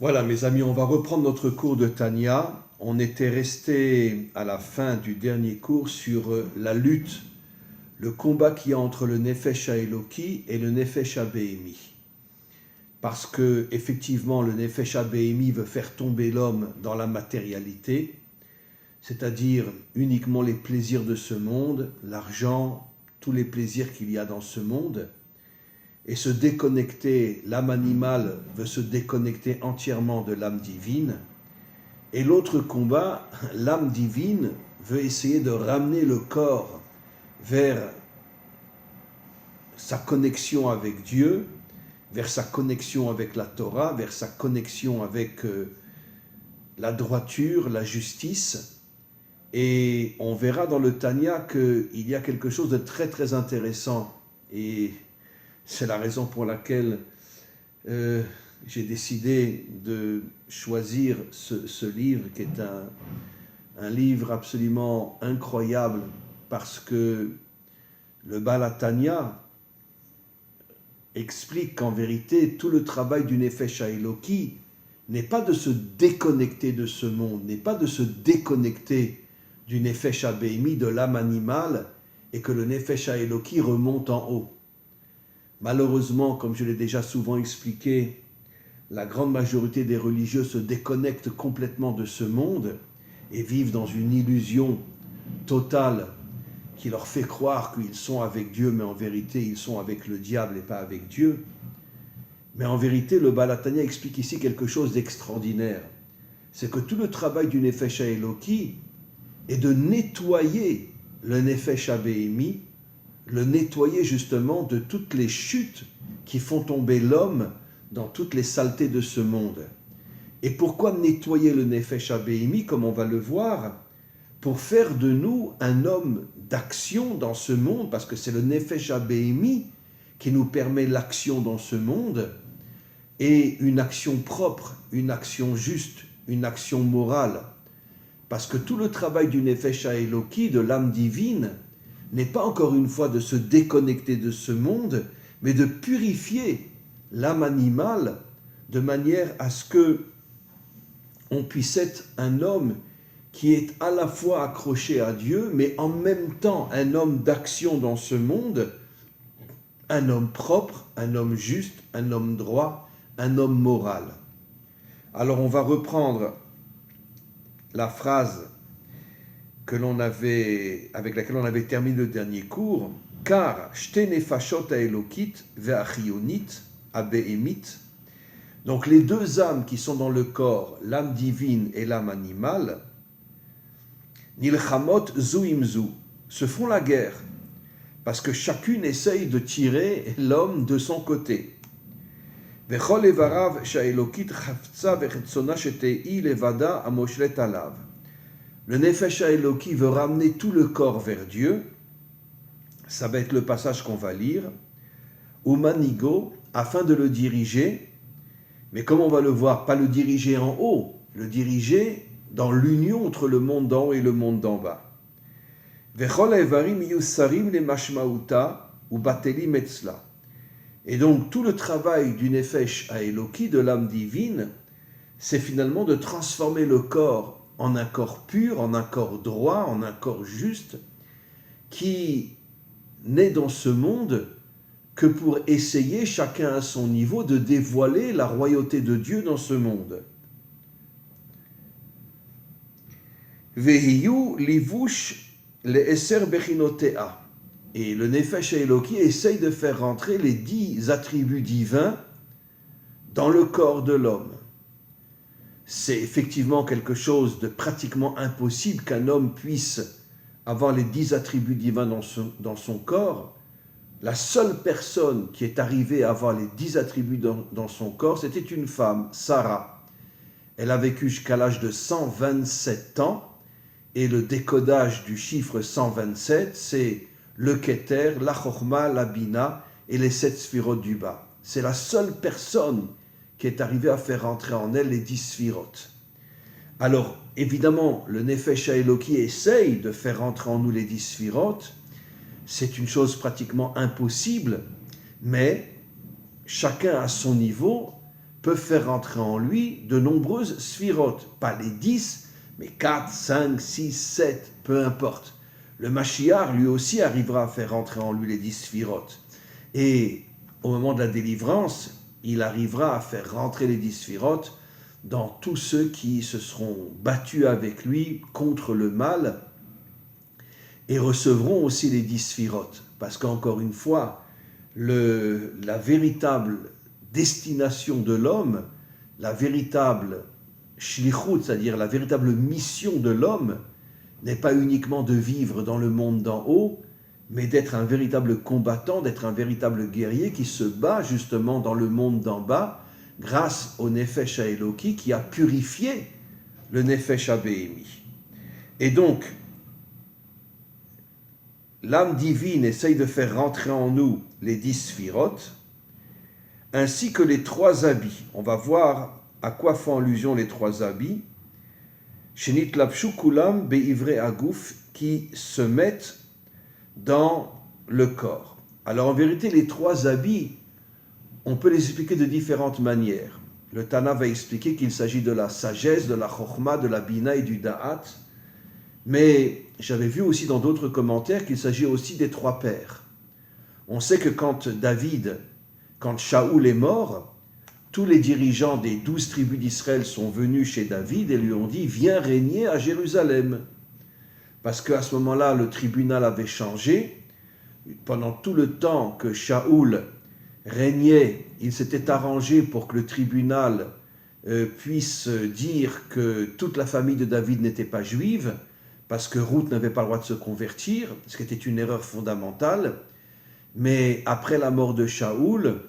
Voilà, mes amis, on va reprendre notre cours de Tanya. On était resté à la fin du dernier cours sur la lutte, le combat qu'il y a entre le Nefesh HaEloki et le Nefesh HaBehemi. Parce que, effectivement, le Nefesh HaBehemi veut faire tomber l'homme dans la matérialité, c'est-à-dire uniquement les plaisirs de ce monde, l'argent, tous les plaisirs qu'il y a dans ce monde, et se déconnecter, l'âme animale veut se déconnecter entièrement de l'âme divine, et l'autre combat, l'âme divine veut essayer de ramener le corps vers sa connexion avec Dieu, vers sa connexion avec la Torah, vers sa connexion avec la droiture, la justice. Et on verra dans le Tanya qu'il y a quelque chose de très très intéressant, et c'est la raison pour laquelle j'ai décidé de choisir ce livre, qui est un livre absolument incroyable, parce que le Baal HaTanya explique qu'en vérité, tout le travail du Nefesh HaEloki n'est pas de se déconnecter de ce monde, n'est pas de se déconnecter du Nefesh HaBehemi, de l'âme animale, et que le Nefesh HaEloki remonte en haut. Malheureusement, comme je l'ai déjà souvent expliqué, la grande majorité des religieux se déconnectent complètement de ce monde et vivent dans une illusion totale qui leur fait croire qu'ils sont avec Dieu, mais en vérité, ils sont avec le diable et pas avec Dieu. Mais en vérité, le Baal HaTanya explique ici quelque chose d'extraordinaire. C'est que tout le travail du Nefesh HaEloki est de nettoyer le Nefesh HaBehemi, le nettoyer justement de toutes les chutes qui font tomber l'homme dans toutes les saletés de ce monde. Et pourquoi nettoyer le Nefesh HaBehemi, comme on va le voir? Pour faire de nous un homme d'action dans ce monde, parce que c'est le Nefesh HaBehemi qui nous permet l'action dans ce monde, et une action propre, une action juste, une action morale. Parce que tout le travail du Nefesh HaEloki, de l'âme divine, n'est pas encore une fois de se déconnecter de ce monde, mais de purifier l'âme animale de manière à ce que on puisse être un homme qui est à la fois accroché à Dieu, mais en même temps un homme d'action dans ce monde, un homme propre, un homme juste, un homme droit, un homme moral. Alors on va reprendre la phrase avec laquelle on avait terminé le dernier cours, car shte nefashot haelokit ve'achionit habehemit, donc les deux âmes qui sont dans le corps, l'âme divine et l'âme animale, nilchamot zu im zu, se font la guerre, parce que chacune essaye de tirer l'homme de son côté. Vechol evarav shaelokit chavtza vechetzona shetei levada amoshlet alav. Le Nefesh HaEloki veut ramener tout le corps vers Dieu. Ça va être le passage qu'on va lire. Umanigo, afin de le diriger. Mais comme on va le voir, pas le diriger en haut, le diriger dans l'union entre le monde d'en haut et le monde d'en bas. Vechol evarim yusarim le mashmauta ou bateli metzla. Et donc tout le travail du Nefesh HaEloki, de l'âme divine, c'est finalement de transformer le corps en un corps pur, en un corps droit, en un corps juste, qui n'est dans ce monde que pour essayer, chacun à son niveau, de dévoiler la royauté de Dieu dans ce monde. Vehiyu livush le'eser bechinotea. Et le Nefesh HaEloki essaye de faire rentrer les 10 attributs divins dans le corps de l'homme. C'est effectivement quelque chose de pratiquement impossible qu'un homme puisse avoir les 10 attributs divins dans son corps. La seule personne qui est arrivée à avoir les 10 attributs dans son corps, c'était une femme, Sarah. Elle a vécu jusqu'à l'âge de 127 ans, et le décodage du chiffre 127, c'est le Keter, la Chochma, la Bina et les 7 sphirotes du bas. C'est la seule personne qui est arrivé à faire rentrer en elle les 10 sphirotes. Alors, évidemment, le Nefesh HaEloki essaye de faire rentrer en nous les 10 sphirotes. C'est une chose pratiquement impossible, mais chacun à son niveau peuvent faire rentrer en lui de nombreuses sphirotes. Pas les 10, mais 4, 5, 6, 7, peu importe. Le Mashiach, lui aussi, arrivera à faire rentrer en lui les 10 sphirotes. Et au moment de la délivrance, il arrivera à faire rentrer les 10 sphirotes dans tous ceux qui se seront battus avec lui contre le mal et recevront aussi les 10 sphirotes. Parce qu'encore une fois, la véritable destination de l'homme, la véritable shlichut, c'est-à-dire la véritable mission de l'homme, n'est pas uniquement de vivre dans le monde d'en haut, mais d'être un véritable combattant, d'être un véritable guerrier qui se bat justement dans le monde d'en bas, grâce au Nefesh HaEloki qui a purifié le Nefesh HaBehemi. Et donc, l'âme divine essaye de faire rentrer en nous les 10 sphirotes, ainsi que les 3 habits. On va voir à quoi font allusion les 3 habits. Shenit lapshu kulam be'ivre agouf, qui se mettent dans le corps. Alors en vérité, les 3 habits, on peut les expliquer de différentes manières. Le Tana va expliquer qu'il s'agit de la sagesse, de la chokhma, de la bina et du da'at, mais j'avais vu aussi dans d'autres commentaires qu'il s'agit aussi des 3 pères. On sait que quand Shaoul est mort, tous les dirigeants des 12 tribus d'Israël sont venus chez David et lui ont dit « Viens régner à Jérusalem ». Parce qu'à ce moment-là, le tribunal avait changé. Pendant tout le temps que Shaoul régnait, il s'était arrangé pour que le tribunal puisse dire que toute la famille de David n'était pas juive, parce que Ruth n'avait pas le droit de se convertir, ce qui était une erreur fondamentale. Mais après la mort de Shaoul,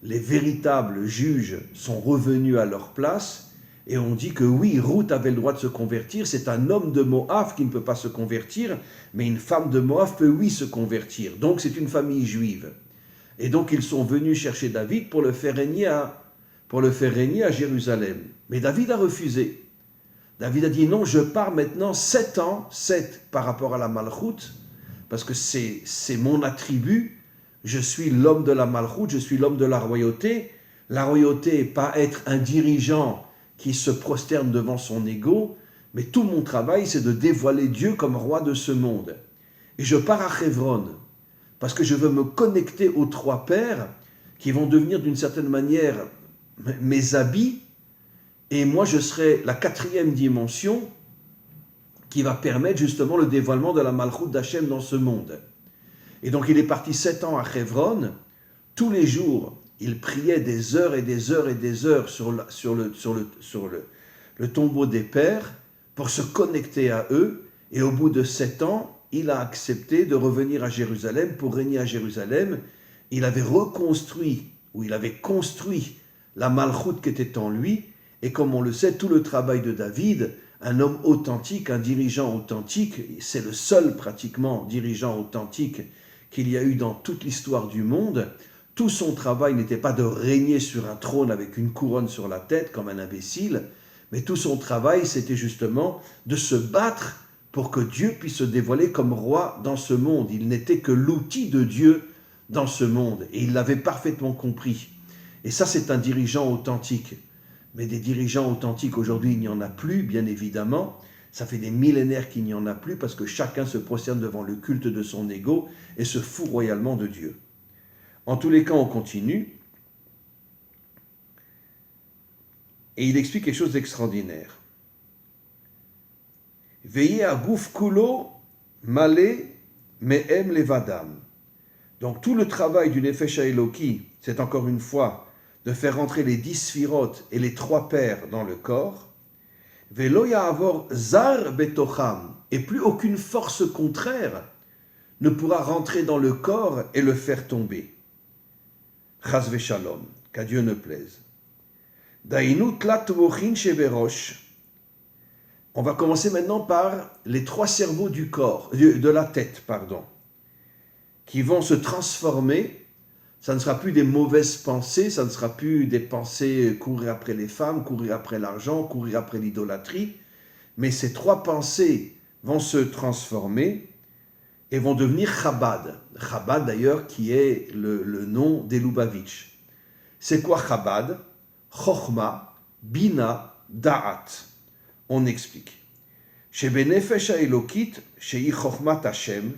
les véritables juges sont revenus à leur place et on dit que oui, Ruth avait le droit de se convertir, c'est un homme de Moab qui ne peut pas se convertir, mais une femme de Moab peut oui se convertir, donc c'est une famille juive. Et donc ils sont venus chercher David pour le faire régner à Jérusalem. Mais David a refusé. David a dit non, je pars maintenant 7 ans, 7 par rapport à la Malchoute, parce que c'est mon attribut. Je suis l'homme de la Malchoute, je suis l'homme de la royauté. La royauté, pas être un dirigeant qui se prosterne devant son ego, mais tout mon travail, c'est de dévoiler Dieu comme roi de ce monde. Et je pars à Hebron, parce que je veux me connecter aux 3 pères qui vont devenir d'une certaine manière mes habits, et moi je serai la 4e dimension qui va permettre justement le dévoilement de la Malchoute d'Hachem dans ce monde. Et donc il est parti 7 ans à Hebron. Tous les jours, il priait des heures et des heures et des heures sur le tombeau des pères pour se connecter à eux. Et au bout de 7 ans, il a accepté de revenir à Jérusalem pour régner à Jérusalem. Il avait reconstruit, ou il avait construit la Malchoute qui était en lui. Et comme on le sait, tout le travail de David, un homme authentique, un dirigeant authentique, c'est le seul pratiquement dirigeant authentique qu'il y a eu dans toute l'histoire du monde. Tout son travail n'était pas de régner sur un trône avec une couronne sur la tête comme un imbécile, mais tout son travail, c'était justement de se battre pour que Dieu puisse se dévoiler comme roi dans ce monde. Il n'était que l'outil de Dieu dans ce monde, et il l'avait parfaitement compris. Et ça, c'est un dirigeant authentique. Mais des dirigeants authentiques, aujourd'hui, il n'y en a plus, bien évidemment. Ça fait des millénaires qu'il n'y en a plus parce que chacun se prosterne devant le culte de son ego et se fout royalement de Dieu. En tous les cas, on continue. Et il explique quelque chose d'extraordinaire. Veillez à gouf kulo malé mehem levadam. Donc tout le travail du Nefesh HaEloki, c'est encore une fois de faire rentrer les 10 sphirotes et les 3 pères dans le corps. Velo ya'avor zar betocham, et plus aucune force contraire ne pourra rentrer dans le corps et le faire tomber. Chas v'shalom, qu'à Dieu ne plaise. Dainu tlat mochin sheberosh. On va commencer maintenant par les 3 cerveaux du corps, de la tête, qui vont se transformer. Ça ne sera plus des mauvaises pensées, ça ne sera plus des pensées courir après les femmes, courir après l'argent, courir après l'idolâtrie, mais ces 3 pensées vont se transformer et vont devenir Chabad. Chabad d'ailleurs qui est le nom des Lubavitch. C'est quoi Chabad? Chochma, Bina, Da'at. On explique. Chez Benefesh Elokit, chez Chochmat Hashem.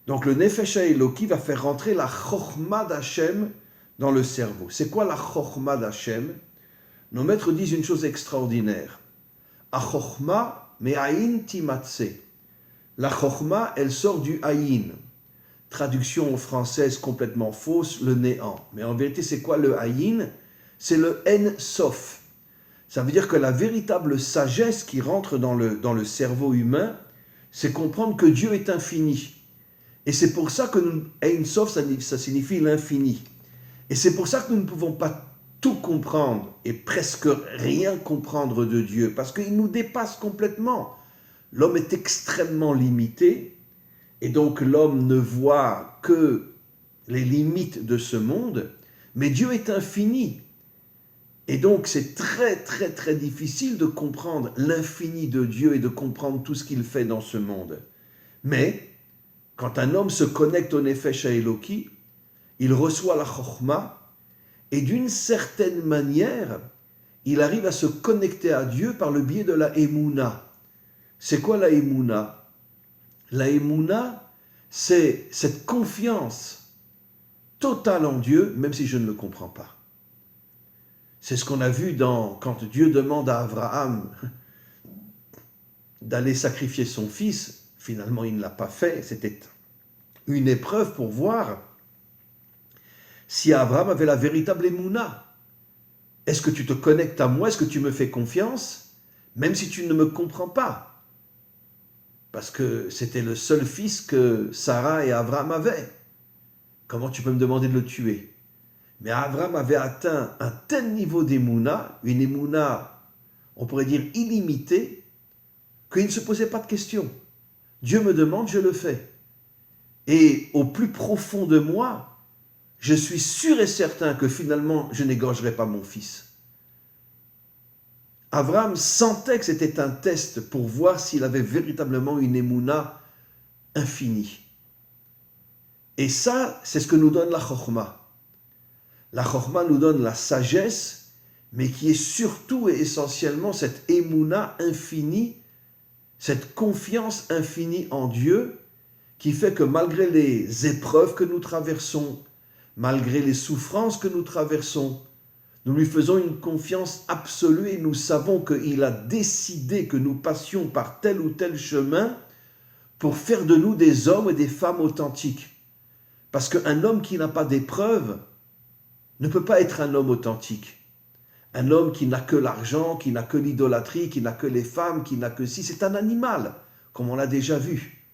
Donc le Nefesh Eloki va faire rentrer la Chochma d'Hashem dans le cerveau. C'est quoi la Chochma d'Hashem? Nos maîtres disent une chose extraordinaire. A Chochma me'ayin timatse. La Chochma, elle sort du Ayin. Traduction française complètement fausse, le néant. Mais en vérité, c'est quoi le Ayin? C'est le En Sof. Ça veut dire que la véritable sagesse qui rentre dans le cerveau humain, c'est comprendre que Dieu est infini. Et c'est pour ça que Ein Sof, ça signifie l'infini. Et c'est pour ça que nous ne pouvons pas tout comprendre et presque rien comprendre de Dieu, parce qu'il nous dépasse complètement. L'homme est extrêmement limité, et donc l'homme ne voit que les limites de ce monde, mais Dieu est infini. Et donc c'est très très très difficile de comprendre l'infini de Dieu et de comprendre tout ce qu'il fait dans ce monde. Mais quand un homme se connecte au Nefesh Eloki, il reçoit la Chochma, et d'une certaine manière, il arrive à se connecter à Dieu par le biais de la Emouna. C'est quoi la Emouna? La Emouna, c'est cette confiance totale en Dieu, même si je ne le comprends pas. C'est ce qu'on a vu quand Dieu demande à Abraham d'aller sacrifier son fils. Finalement, il ne l'a pas fait. C'était une épreuve pour voir si Abraham avait la véritable Emouna. Est-ce que tu te connectes à moi? Est-ce que tu me fais confiance? Même si tu ne me comprends pas. Parce que c'était le seul fils que Sarah et Abraham avaient. Comment tu peux me demander de le tuer? Mais Abraham avait atteint un tel niveau d'Emouna, une Emouna, on pourrait dire illimitée, qu'il ne se posait pas de questions. Dieu me demande, je le fais. Et au plus profond de moi, je suis sûr et certain que finalement, je n'égorgerai pas mon fils. Abraham sentait que c'était un test pour voir s'il avait véritablement une Emouna infinie. Et ça, c'est ce que nous donne la Chochma. La Chochma nous donne la sagesse, mais qui est surtout et essentiellement cette Emouna infinie, cette confiance infinie en Dieu, qui fait que malgré les épreuves que nous traversons, malgré les souffrances que nous traversons, nous lui faisons une confiance absolue et nous savons qu'il a décidé que nous passions par tel ou tel chemin pour faire de nous des hommes et des femmes authentiques. Parce qu'un homme qui n'a pas d'épreuves ne peut pas être un homme authentique. Un homme qui n'a que l'argent, qui n'a que l'idolâtrie, qui n'a que les femmes, qui n'a que si, c'est un animal, comme on l'a déjà vu.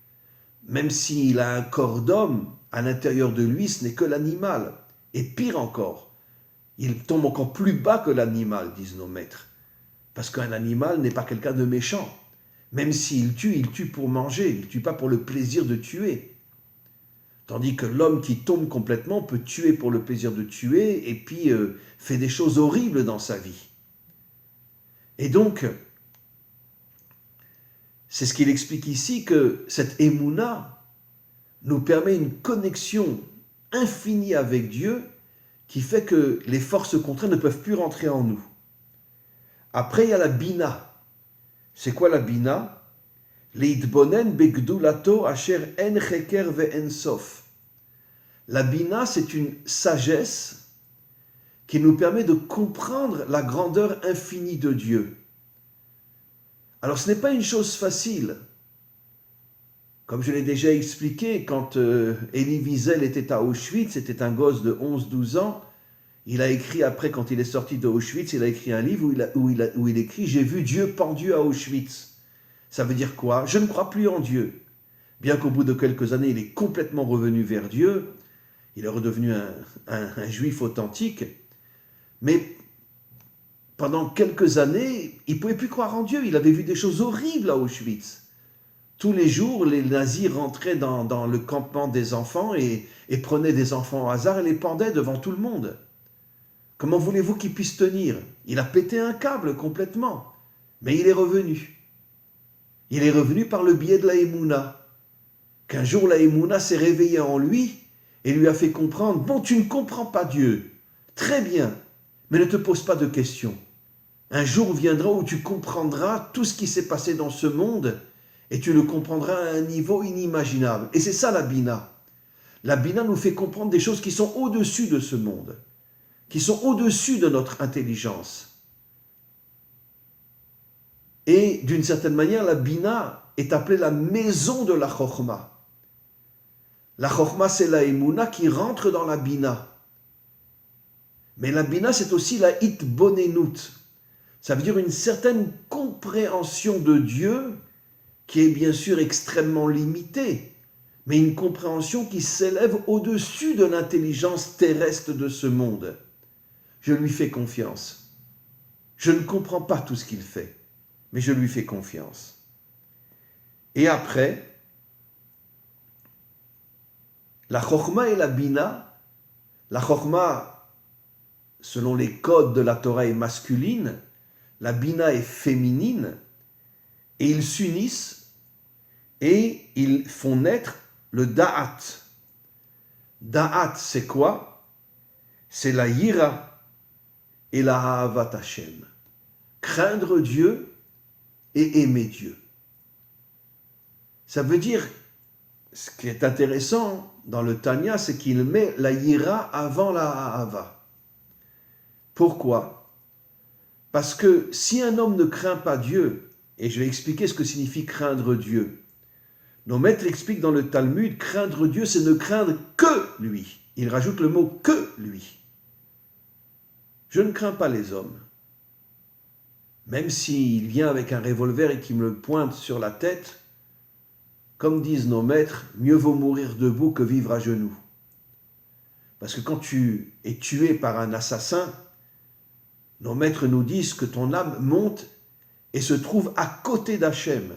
Même s'il a un corps d'homme, à l'intérieur de lui, ce n'est que l'animal. Et pire encore, il tombe encore plus bas que l'animal, disent nos maîtres. Parce qu'un animal n'est pas quelqu'un de méchant. Même s'il tue pour manger, il ne tue pas pour le plaisir de tuer. Tandis que l'homme qui tombe complètement peut tuer pour le plaisir de tuer et puis fait des choses horribles dans sa vie. Et donc, c'est ce qu'il explique ici, que cette Emouna nous permet une connexion infinie avec Dieu qui fait que les forces contraires ne peuvent plus rentrer en nous. Après, il y a la Bina. C'est quoi la Bina? Leitbonen begdulato asher en cheker ve'en sof. La Bina, c'est une sagesse qui nous permet de comprendre la grandeur infinie de Dieu. Alors, ce n'est pas une chose facile. Comme je l'ai déjà expliqué, quand Elie Wiesel était à Auschwitz, c'était un gosse de 11-12 ans, il a écrit après, quand il est sorti de Auschwitz, il a écrit un livre où il écrit « J'ai vu Dieu pendu à Auschwitz ». Ça veut dire quoi? Je ne crois plus en Dieu. Bien qu'au bout de quelques années, il est complètement revenu vers Dieu, il est redevenu un juif authentique, mais pendant quelques années, il ne pouvait plus croire en Dieu, il avait vu des choses horribles à Auschwitz. Tous les jours, les nazis rentraient dans le campement des enfants et prenaient des enfants au hasard et les pendaient devant tout le monde. Comment voulez-vous qu'il puisse tenir? Il a pété un câble complètement, mais il est revenu. Il est revenu par le biais de la Emouna. Qu'un jour, la Emouna s'est réveillée en lui et lui a fait comprendre, bon, tu ne comprends pas Dieu. Très bien, Mais ne te pose pas de questions. Un jour viendra où tu comprendras tout ce qui s'est passé dans ce monde et tu le comprendras à un niveau inimaginable. Et c'est ça la Bina. La Bina nous fait comprendre des choses qui sont au-dessus de ce monde, qui sont au-dessus de notre intelligence. Et d'une certaine manière, la Bina est appelée la maison de la Chokhma. La Chokhma, c'est la Emouna qui rentre dans la Bina. Mais la Bina, c'est aussi la Hitbonenut. Ça veut dire une certaine compréhension de Dieu qui est bien sûr extrêmement limitée, mais une compréhension qui s'élève au-dessus de l'intelligence terrestre de ce monde. Je lui fais confiance. Je ne comprends pas tout ce qu'il fait, mais je lui fais confiance. Et après, la Chokhma et la Bina, la Chokhma, selon les codes de la Torah, est masculine, la Bina est féminine, et ils s'unissent et ils font naître le Da'at. Da'at, c'est quoi? C'est la Yira et la Ha'avat Hashem. Craindre Dieu et aimer Dieu. Ça veut dire, ce qui est intéressant dans le Tanya, c'est qu'il met la Yira avant la Ha'ava. Pourquoi? Parce que si un homme ne craint pas Dieu, et je vais expliquer ce que signifie craindre Dieu, nos maîtres expliquent dans le Talmud, craindre Dieu, c'est ne craindre que lui. Il rajoute le mot que lui. Je ne crains pas les hommes. Même s'il vient avec un revolver et qu'il me le pointe sur la tête, comme disent nos maîtres, mieux vaut mourir debout que vivre à genoux. Parce que quand tu es tué par un assassin, nos maîtres nous disent que ton âme monte et se trouve à côté d'Hachem.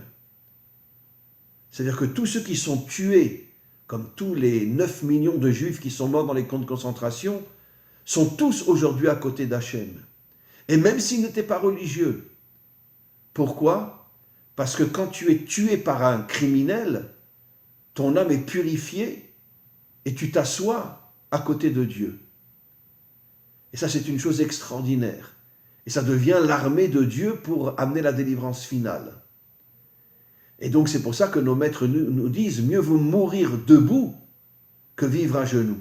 C'est-à-dire que tous ceux qui sont tués, comme tous les 9 millions de juifs qui sont morts dans les camps de concentration, sont tous aujourd'hui à côté d'Hachem. Et même s'ils n'étaient pas religieux. Pourquoi? Parce que quand tu es tué par un criminel, ton âme est purifiée et tu t'assois à côté de Dieu. Et ça, c'est une chose extraordinaire. Et ça devient l'armée de Dieu pour amener la délivrance finale. Et donc, c'est pour ça que nos maîtres nous disent, mieux vaut mourir debout que vivre à genoux.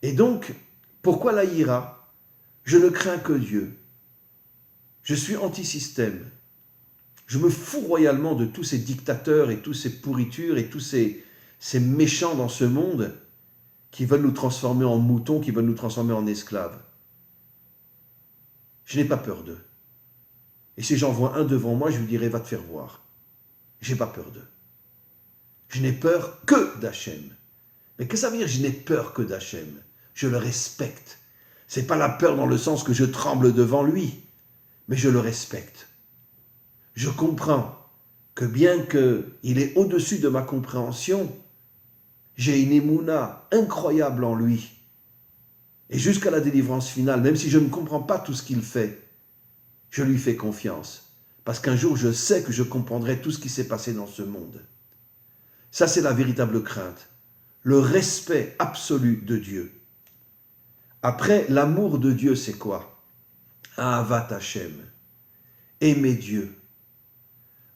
Et donc, pourquoi la Hira? Je ne crains que Dieu. Je suis anti-système. Je me fous royalement de tous ces dictateurs et toutes ces pourritures et tous ces méchants dans ce monde qui veulent nous transformer en moutons, qui veulent nous transformer en esclaves. Je n'ai pas peur d'eux. Et si j'en vois un devant moi, je lui dirai, va te faire voir. Je n'ai pas peur d'eux. Je n'ai peur que d'Hachem. Mais qu'est-ce que ça veut dire, je n'ai peur que d'Hachem? Je le respecte. Ce n'est pas la peur dans le sens que je tremble devant lui, mais je le respecte. Je comprends que bien qu'il est au-dessus de ma compréhension, j'ai une émouna incroyable en lui. Et jusqu'à la délivrance finale, même si je ne comprends pas tout ce qu'il fait, je lui fais confiance. Parce qu'un jour, je sais que je comprendrai tout ce qui s'est passé dans ce monde. Ça, c'est la véritable crainte. Le respect absolu de Dieu. Après, l'amour de Dieu, c'est quoi? Ahavat Hashem. Aimer Dieu.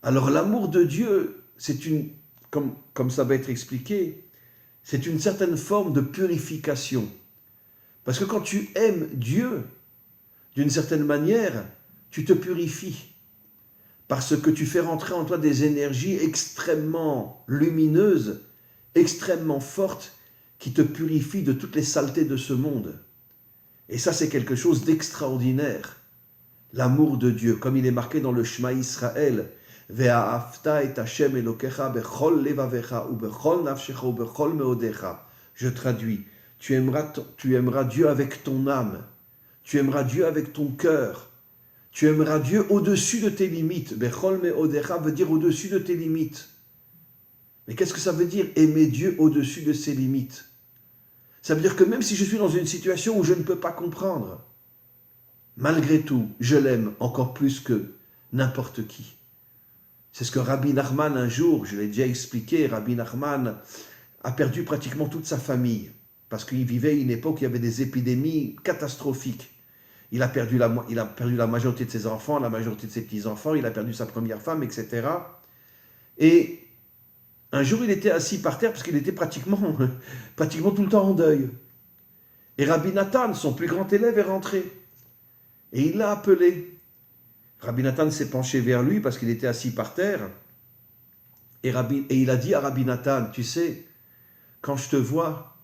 Alors, l'amour de Dieu, c'est une, comme ça va être expliqué, c'est une certaine forme de purification. Parce que quand tu aimes Dieu, d'une certaine manière, tu te purifies. Parce que tu fais rentrer en toi des énergies extrêmement lumineuses, extrêmement fortes, qui te purifient de toutes les saletés de ce monde. Et ça, c'est quelque chose d'extraordinaire. L'amour de Dieu, comme il est marqué dans le Shema Israël, Ve'ahavta et Hashem Elokecha bechol levavecha ou bechol nafshecha ou bechol meodecha. Je traduis. Tu aimeras Dieu avec ton âme. Tu aimeras Dieu avec ton cœur. Tu aimeras Dieu au-dessus de tes limites. Bechol meodecha veut dire au-dessus de tes limites. Mais qu'est-ce que ça veut dire aimer Dieu au-dessus de ses limites? Ça veut dire que même si je suis dans une situation où je ne peux pas comprendre, malgré tout, je l'aime encore plus que n'importe qui. C'est ce que Rabbi Nachman, un jour, je l'ai déjà expliqué, Rabbi Nachman a perdu pratiquement toute sa famille. parce qu'il vivait une époque où il y avait des épidémies catastrophiques. Il a perdu la majorité de ses enfants, la majorité de ses petits-enfants, il a perdu sa première femme, etc. Et un jour, il était assis par terre parce qu'il était pratiquement tout le temps en deuil. Et Rabbi Nathan, son plus grand élève, est rentré. Et il l'a appelé. Rabbi Nathan s'est penché vers lui parce qu'il était assis par terre. Et il a dit à Rabbi Nathan, tu sais, quand je te vois,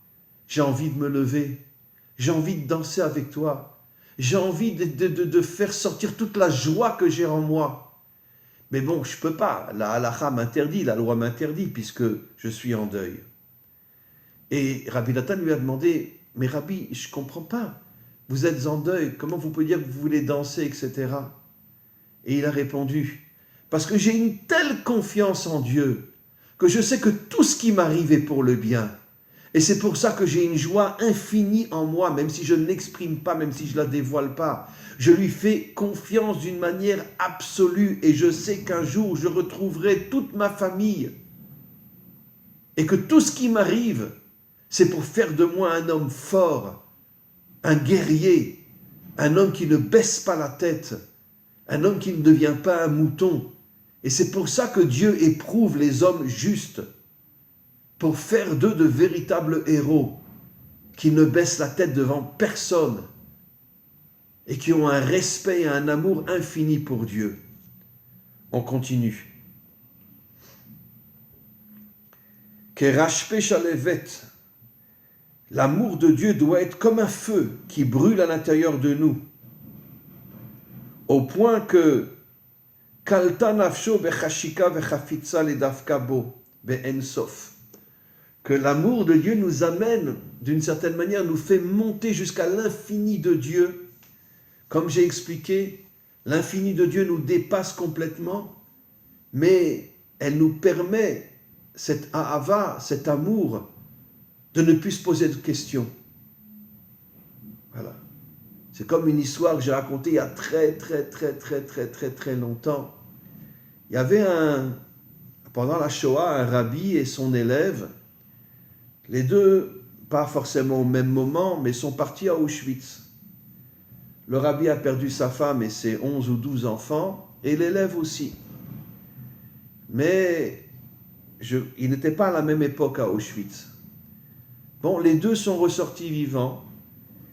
j'ai envie de me lever, j'ai envie de danser avec toi, j'ai envie de faire sortir toute la joie que j'ai en moi. Mais bon, je ne peux pas, la halakha m'interdit, la loi m'interdit, puisque je suis en deuil. Et Rabbi Nathan lui a demandé, mais Rabbi, je ne comprends pas, vous êtes en deuil, comment vous pouvez dire que vous voulez danser, etc. Et il a répondu, parce que j'ai une telle confiance en Dieu, que je sais que tout ce qui m'arrive est pour le bien. Et c'est pour ça que j'ai une joie infinie en moi, même si je ne l'exprime pas, même si je ne la dévoile pas. Je lui fais confiance d'une manière absolue et je sais qu'un jour je retrouverai toute ma famille. Et que tout ce qui m'arrive, c'est pour faire de moi un homme fort, un guerrier, un homme qui ne baisse pas la tête, un homme qui ne devient pas un mouton. Et c'est pour ça que Dieu éprouve les hommes justes, pour faire d'eux de véritables héros, qui ne baissent la tête devant personne et qui ont un respect et un amour infini pour Dieu. On continue. Kerashpe shalevet, l'amour de Dieu doit être comme un feu qui brûle à l'intérieur de nous, au point que kalta nafsho bechashika vechafitza ledavka bo be'ensof, que l'amour de Dieu nous amène, d'une certaine manière, nous fait monter jusqu'à l'infini de Dieu. Comme j'ai expliqué, l'infini de Dieu nous dépasse complètement, mais elle nous permet, cette ahava, cet amour, de ne plus se poser de questions. Voilà. C'est comme une histoire que j'ai racontée il y a très longtemps. Il y avait pendant la Shoah, un rabbi et son élève. Les deux, pas forcément au même moment, mais sont partis à Auschwitz. Le rabbi a perdu sa femme et ses 11 ou 12 enfants, et l'élève aussi. Mais il n'était pas à la même époque à Auschwitz. Bon, les deux sont ressortis vivants,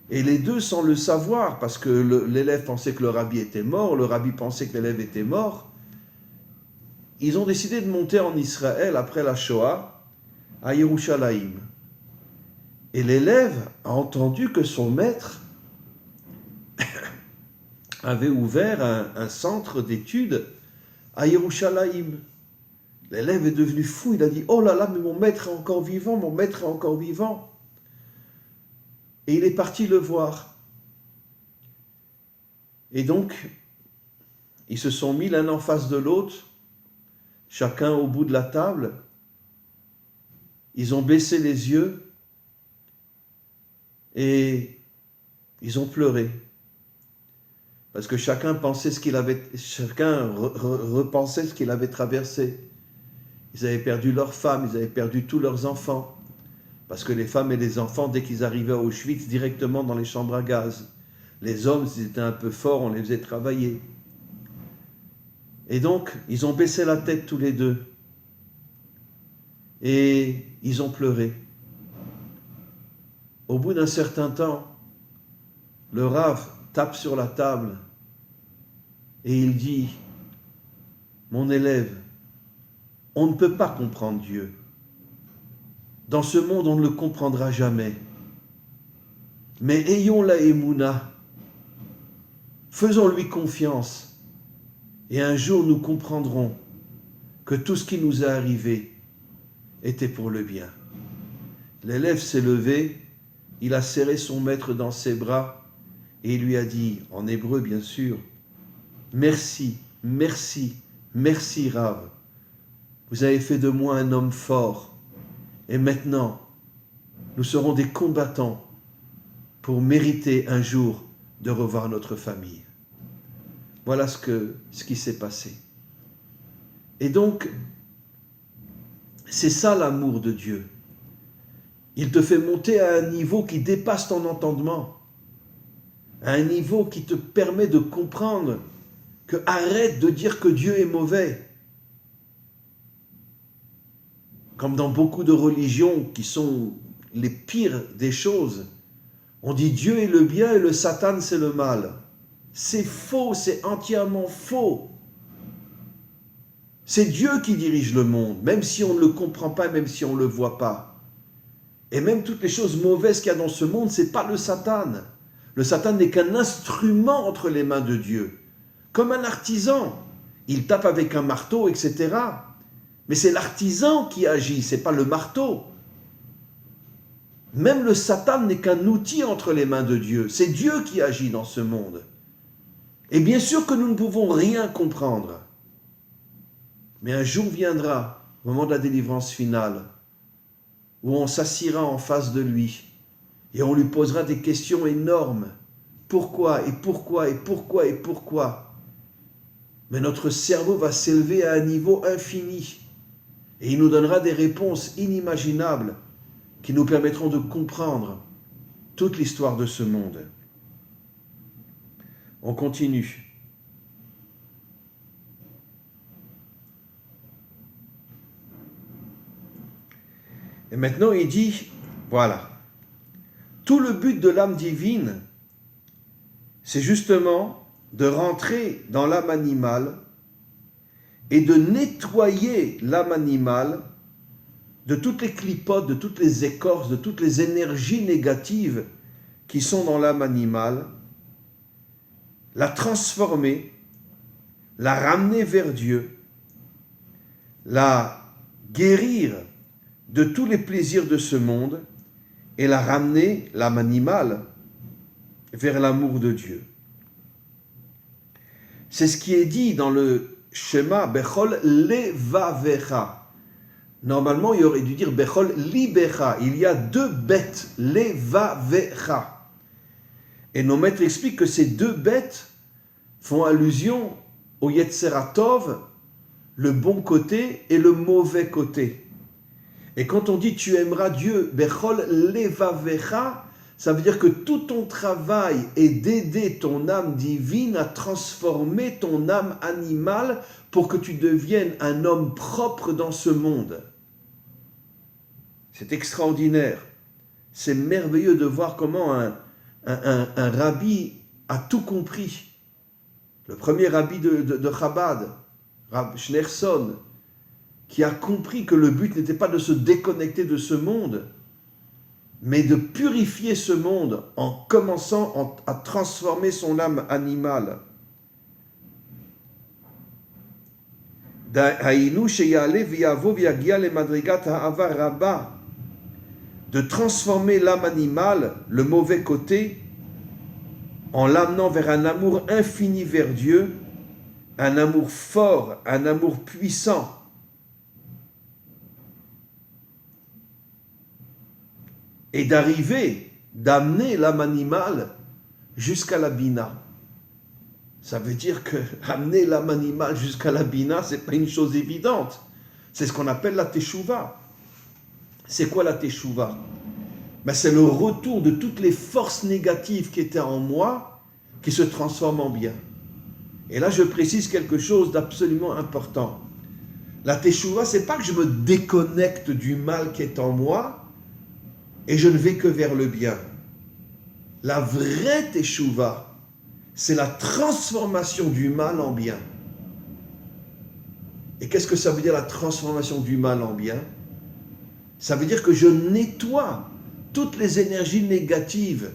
et les deux sans le savoir, parce que l'élève pensait que le rabbi était mort, le rabbi pensait que l'élève était mort. Ils ont décidé de monter en Israël après la Shoah, à Yerushalayim. Et l'élève a entendu que son maître avait ouvert un centre d'études à Yerushalayim. L'élève est devenu fou, il a dit « Oh là là, mais mon maître est encore vivant, mon maître est encore vivant !» Et il est parti le voir. Et donc, ils se sont mis l'un en face de l'autre, chacun au bout de la table. Ils ont baissé les yeux et ils ont pleuré. Parce que chacun repensait ce qu'il avait traversé. Ils avaient perdu leurs femmes, ils avaient perdu tous leurs enfants. Parce que les femmes et les enfants, dès qu'ils arrivaient à Auschwitz, directement dans les chambres à gaz. Les hommes, s'ils étaient un peu forts, on les faisait travailler. Et donc, ils ont baissé la tête tous les deux. Et ils ont pleuré. Au bout d'un certain temps, le Rav tape sur la table et il dit « Mon élève, on ne peut pas comprendre Dieu. Dans ce monde, on ne le comprendra jamais. Mais ayons la émouna, faisons-lui confiance et un jour nous comprendrons que tout ce qui nous est arrivé était pour le bien. » L'élève s'est levé, il a serré son maître dans ses bras et il lui a dit, en hébreu bien sûr, « Merci, merci, merci Rav. Vous avez fait de moi un homme fort. Et maintenant, nous serons des combattants pour mériter un jour de revoir notre famille. » Voilà ce qui s'est passé. Et donc, c'est ça l'amour de Dieu. Il te fait monter à un niveau qui dépasse ton entendement, à un niveau qui te permet de comprendre que arrête de dire que Dieu est mauvais. Comme dans beaucoup de religions qui sont les pires des choses, on dit Dieu est le bien et le Satan c'est le mal. C'est faux, c'est entièrement faux. C'est Dieu qui dirige le monde, même si on ne le comprend pas, même si on ne le voit pas. Et même toutes les choses mauvaises qu'il y a dans ce monde, ce n'est pas le Satan. Le Satan n'est qu'un instrument entre les mains de Dieu. Comme un artisan. Il tape avec un marteau, etc. Mais c'est l'artisan qui agit, ce n'est pas le marteau. Même le Satan n'est qu'un outil entre les mains de Dieu. C'est Dieu qui agit dans ce monde. Et bien sûr que nous ne pouvons rien comprendre. Mais un jour viendra, au moment de la délivrance finale, où on s'assiera en face de lui et on lui posera des questions énormes. Pourquoi et pourquoi et pourquoi et pourquoi? Mais notre cerveau va s'élever à un niveau infini et il nous donnera des réponses inimaginables qui nous permettront de comprendre toute l'histoire de ce monde. On continue. Et maintenant, il dit, voilà, tout le but de l'âme divine, c'est justement de rentrer dans l'âme animale et de nettoyer l'âme animale de toutes les clipotes, de toutes les écorces, de toutes les énergies négatives qui sont dans l'âme animale, la transformer, la ramener vers Dieu, la guérir de tous les plaisirs de ce monde et la ramener, l'âme animale, vers l'amour de Dieu. C'est ce qui est dit dans le Shema, Bechol levavecha. Normalement, il aurait dû dire Bechol libecha. Il y a deux bêtes, levavecha. Et nos maîtres expliquent que ces deux bêtes font allusion au Yetzeratov, le bon côté et le mauvais côté. Et quand on dit tu aimeras Dieu, Bechol levavecha, ça veut dire que tout ton travail est d'aider ton âme divine à transformer ton âme animale pour que tu deviennes un homme propre dans ce monde. C'est extraordinaire. C'est merveilleux de voir comment un rabbi a tout compris. Le premier rabbi de Chabad, Rab Schneerson, qui a compris que le but n'était pas de se déconnecter de ce monde, mais de purifier ce monde en commençant à transformer son âme animale. De transformer l'âme animale, le mauvais côté, en l'amenant vers un amour infini vers Dieu, un amour fort, un amour puissant. Et d'amener l'âme animale jusqu'à la Bina. Ça veut dire que amener l'âme animale jusqu'à la Bina, ce n'est pas une chose évidente. C'est ce qu'on appelle la Teshuvah. C'est quoi la Teshuvah? Ben, c'est le retour de toutes les forces négatives qui étaient en moi, qui se transforment en bien. Et là, je précise quelque chose d'absolument important. La Teshuvah, ce n'est pas que je me déconnecte du mal qui est en moi, et je ne vais que vers le bien. La vraie Teshuvah, c'est la transformation du mal en bien. Et qu'est-ce que ça veut dire la transformation du mal en bien? Ça veut dire que je nettoie toutes les énergies négatives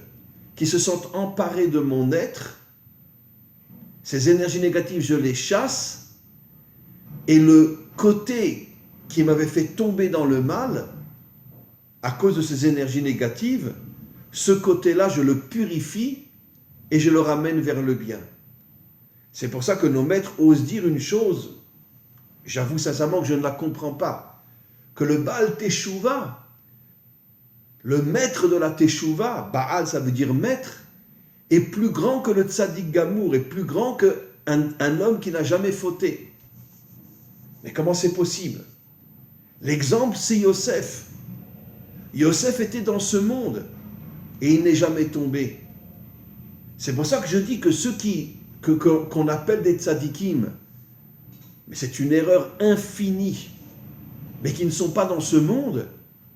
qui se sont emparées de mon être. Ces énergies négatives, je les chasse. Et le côté qui m'avait fait tomber dans le mal, à cause de ces énergies négatives, ce côté-là, je le purifie et je le ramène vers le bien. C'est pour ça que nos maîtres osent dire une chose, j'avoue sincèrement que je ne la comprends pas, que le Baal Teshuvah, le maître de la Teshuvah, Baal ça veut dire maître, est plus grand que le Tzadik Gamour, est plus grand qu'un homme qui n'a jamais fauté. Mais comment c'est possible? L'exemple, c'est Yosef. Yosef était dans ce monde et il n'est jamais tombé. C'est pour ça que je dis que ceux qu'on appelle des tzadikim, mais c'est une erreur infinie, mais qui ne sont pas dans ce monde,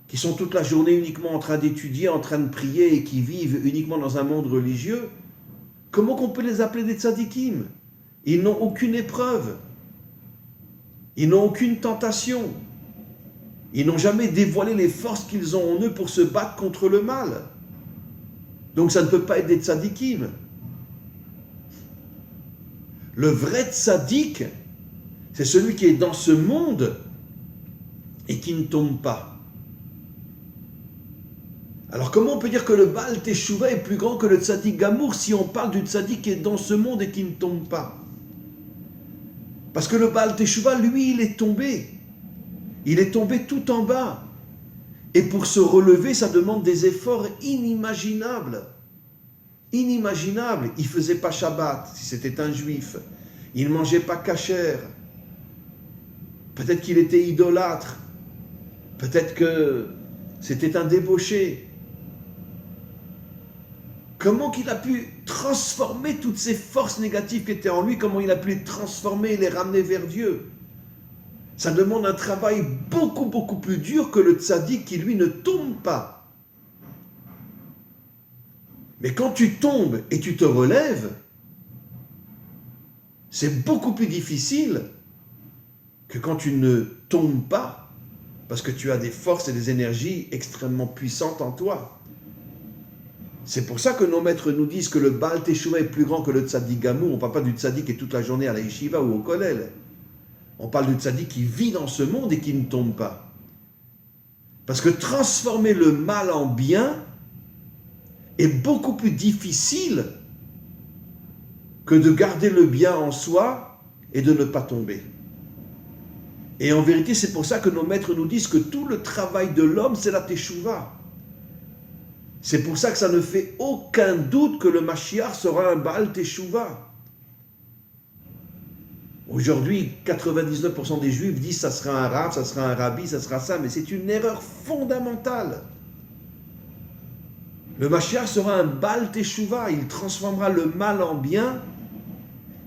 qui sont toute la journée uniquement en train d'étudier, en train de prier et qui vivent uniquement dans un monde religieux, comment qu'on peut les appeler des tzadikim? Ils n'ont aucune épreuve, ils n'ont aucune tentation, ils n'ont jamais dévoilé les forces qu'ils ont en eux pour se battre contre le mal. Donc ça ne peut pas être des tzadikim. Le vrai tzadik, c'est celui qui est dans ce monde et qui ne tombe pas. Alors comment on peut dire que le Baal Teshuvah est plus grand que le Tzadik Gamour si on parle du Tzadik qui est dans ce monde et qui ne tombe pas? Parce que le Baal Teshuvah, lui, il est tombé. Il est tombé tout en bas. Et pour se relever, ça demande des efforts inimaginables. Inimaginables. Il ne faisait pas Shabbat, si c'était un juif. Il ne mangeait pas kasher. Peut-être qu'il était idolâtre. Peut-être que c'était un débauché. Comment qu'il a pu transformer toutes ces forces négatives qui étaient en lui, comment il a pu les transformer et les ramener vers Dieu? Ça demande un travail beaucoup, beaucoup plus dur que le tzaddik qui, lui, ne tombe pas. Mais quand tu tombes et tu te relèves, c'est beaucoup plus difficile que quand tu ne tombes pas, parce que tu as des forces et des énergies extrêmement puissantes en toi. C'est pour ça que nos maîtres nous disent que le Baal Teshuvah est plus grand que le Tzadik Gamour. On ne parle pas du Tzadik qui est toute la journée à la yeshiva ou au kollel. On parle du Tzadik qui vit dans ce monde et qui ne tombe pas. Parce que transformer le mal en bien est beaucoup plus difficile que de garder le bien en soi et de ne pas tomber. Et en vérité, c'est pour ça que nos maîtres nous disent que tout le travail de l'homme, c'est la Teshuvah. C'est pour ça que ça ne fait aucun doute que le Mashiach sera un Baal Teshuvah. Aujourd'hui, 99% des Juifs disent que ça sera un Rav, ça sera un Rabbi, ça sera ça, mais c'est une erreur fondamentale. Le Mashiach sera un Baal Teshuvah, il transformera le mal en bien,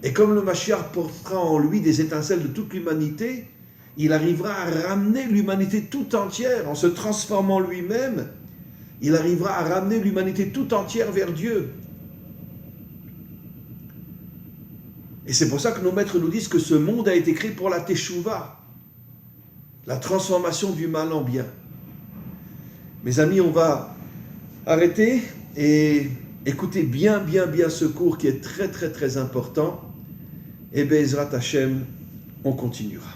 et comme le Mashiach portera en lui des étincelles de toute l'humanité, il arrivera à ramener l'humanité tout entière en se transformant lui-même. Il arrivera à ramener l'humanité tout entière vers Dieu. Et c'est pour ça que nos maîtres nous disent que ce monde a été créé pour la Teshuvah, la transformation du mal en bien. Mes amis, on va arrêter et écouter bien ce cours qui est très important. Et Be'ezrat Hashem, on continuera.